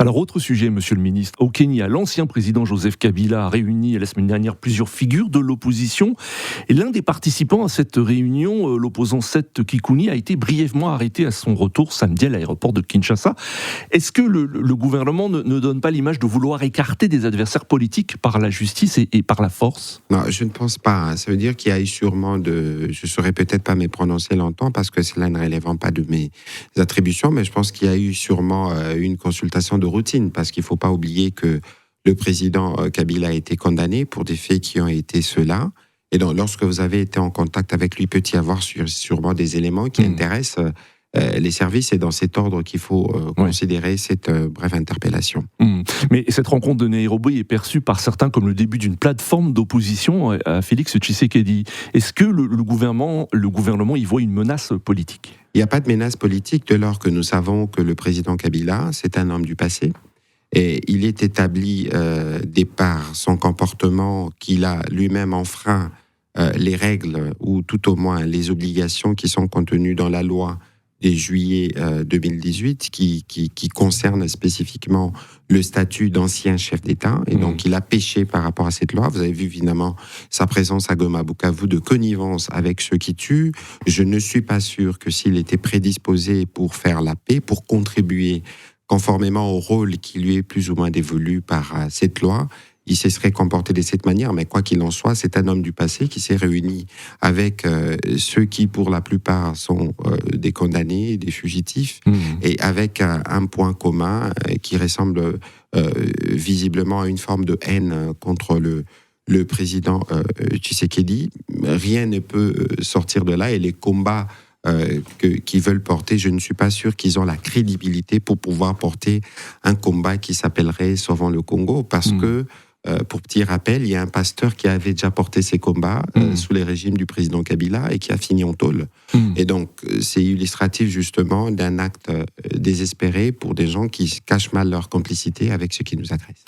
Alors, autre sujet, monsieur le ministre. Au Kenya, l'ancien président Joseph Kabila a réuni la semaine dernière plusieurs figures de l'opposition. Et l'un des participants à cette réunion, l'opposant Seth Kikuni, a été brièvement arrêté à son retour samedi à l'aéroport de Kinshasa. Est-ce que le gouvernement ne donne pas l'image de vouloir écarter des adversaires politiques par la justice et par la force ? Non, je ne pense pas. Ça veut dire qu'il y a eu sûrement je ne saurais peut-être pas me prononcer longtemps parce que cela ne relève pas de mes attributions, mais je pense qu'il y a eu sûrement une consultation de routine parce qu'il ne faut pas oublier que le président Kabila a été condamné pour des faits qui ont été ceux-là. Et donc, lorsque vous avez été en contact avec lui, peut y avoir sûrement des éléments qui intéressent les services, et dans cet ordre qu'il faut considérer cette brève interpellation. Mais cette rencontre de Nairobi est perçue par certains comme le début d'une plateforme d'opposition à Félix Tshisekedi. Est-ce que le gouvernement y voit une menace politique ? Il n'y a pas de menace politique dès lors que nous savons que le président Kabila, c'est un homme du passé. Et il est établi, dès par son comportement, qu'il a lui-même enfreint les règles ou tout au moins les obligations qui sont contenues dans la loi de juillet 2018 qui concerne spécifiquement le statut d'ancien chef d'État. Et donc, il a péché par rapport à cette loi. Vous avez vu, évidemment, sa présence à Goma Bukavu de connivence avec ceux qui tuent. Je ne suis pas sûr que s'il était prédisposé pour faire la paix, pour contribuer conformément au rôle qui lui est plus ou moins dévolu par cette loi, il se serait comporté de cette manière. Mais quoi qu'il en soit, c'est un homme du passé qui s'est réuni avec ceux qui, pour la plupart, sont des condamnés, des fugitifs, et avec un point commun qui ressemble visiblement à une forme de haine contre le président Tshisekedi. Rien ne peut sortir de là, et les combats qu'ils veulent porter, je ne suis pas sûr qu'ils ont la crédibilité pour pouvoir porter un combat qui s'appellerait Sauvons le Congo, parce que pour petit rappel, il y a un pasteur qui avait déjà porté ces combats sous les régimes du président Kabila et qui a fini en tôle. Et donc, c'est illustratif justement d'un acte désespéré pour des gens qui cachent mal leur complicité avec ceux qui nous agressent.